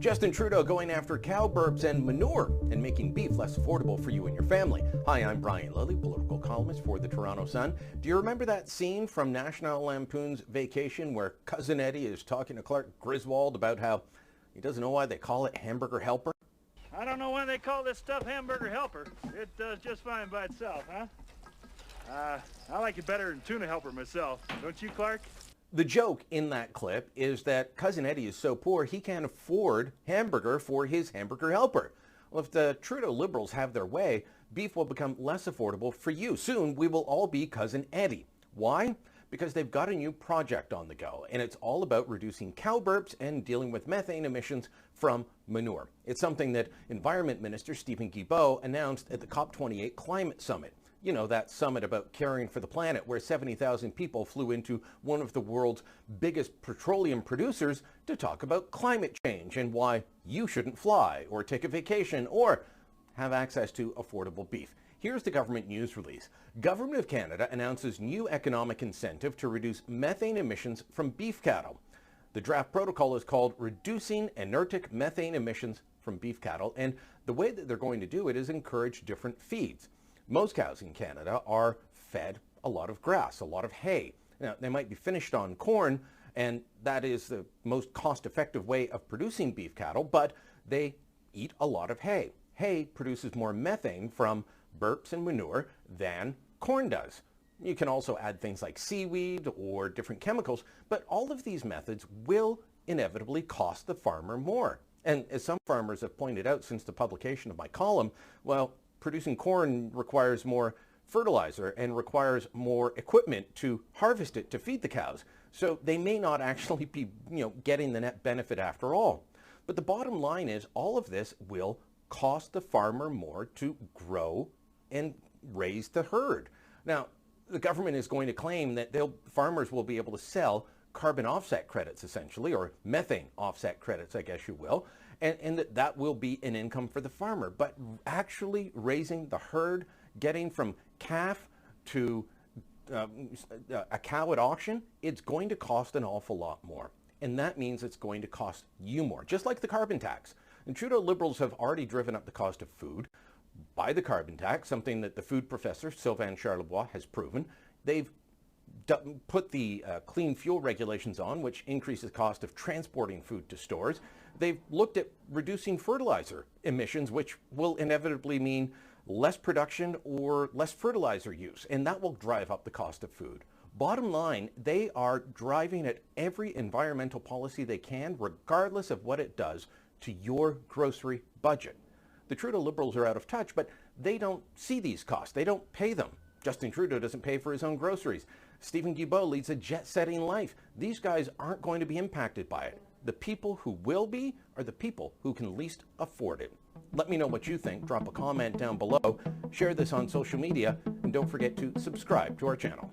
Justin Trudeau going after cow burps and manure and making beef less affordable for you and your family. Hi, I'm Brian Lilley, political columnist for the Toronto Sun. Do you remember that scene from National Lampoon's Vacation where Cousin Eddie is talking to Clark Griswold about how he doesn't know why they call it hamburger helper? I don't know why they call this stuff hamburger helper. It does just fine by itself, huh? I like it better than tuna helper myself. Don't you, Clark? The joke in that clip is that Cousin Eddie is so poor he can't afford hamburger for his hamburger helper. Well, if the Trudeau Liberals have their way, beef will become less affordable for you. Soon, we will all be Cousin Eddie. Why? Because they've got a new project on the go, and it's all about reducing cow burps and dealing with methane emissions from manure. It's something that Environment Minister Steven Guilbeault announced at the COP28 Climate Summit. You know, that summit about caring for the planet where 70,000 people flew into one of the world's biggest petroleum producers to talk about climate change and why you shouldn't fly or take a vacation or have access to affordable beef. Here's the government news release. Government of Canada announces new economic incentive to reduce methane emissions from beef cattle. The draft protocol is called Reducing Inertic Methane Emissions from Beef Cattle, and the way that they're going to do it is encourage different feeds. Most cows in Canada are fed a lot of grass, a lot of hay. Now, they might be finished on corn, and that is the most cost-effective way of producing beef cattle, but they eat a lot of hay. Hay produces more methane from burps and manure than corn does. You can also add things like seaweed or different chemicals, but all of these methods will inevitably cost the farmer more. And as some farmers have pointed out since the publication of my column, well, producing corn requires more fertilizer and requires more equipment to harvest it to feed the cows. So they may not actually be, getting the net benefit after all. But the bottom line is all of this will cost the farmer more to grow and raise the herd. Now, the government is going to claim that farmers will be able to sell carbon offset credits, essentially, or methane offset credits, I guess you will, and that will be an income for the farmer. But actually raising the herd, getting from calf to a cow at auction, it's going to cost an awful lot more. And that means it's going to cost you more, just like the carbon tax. And Trudeau Liberals have already driven up the cost of food by the carbon tax, something that the food professor, Sylvain Charlebois, has proven. They've put the clean fuel regulations on, which increases the cost of transporting food to stores. They've looked at reducing fertilizer emissions, which will inevitably mean less production or less fertilizer use, and that will drive up the cost of food. Bottom line, they are driving at every environmental policy they can, regardless of what it does to your grocery budget. The Trudeau Liberals are out of touch, but they don't see these costs. They don't pay them. Justin Trudeau doesn't pay for his own groceries. Steven Guilbeault leads a jet-setting life. These guys aren't going to be impacted by it. The people who will be are the people who can least afford it. Let me know what you think. Drop a comment down below. Share this on social media, and don't forget to subscribe to our channel.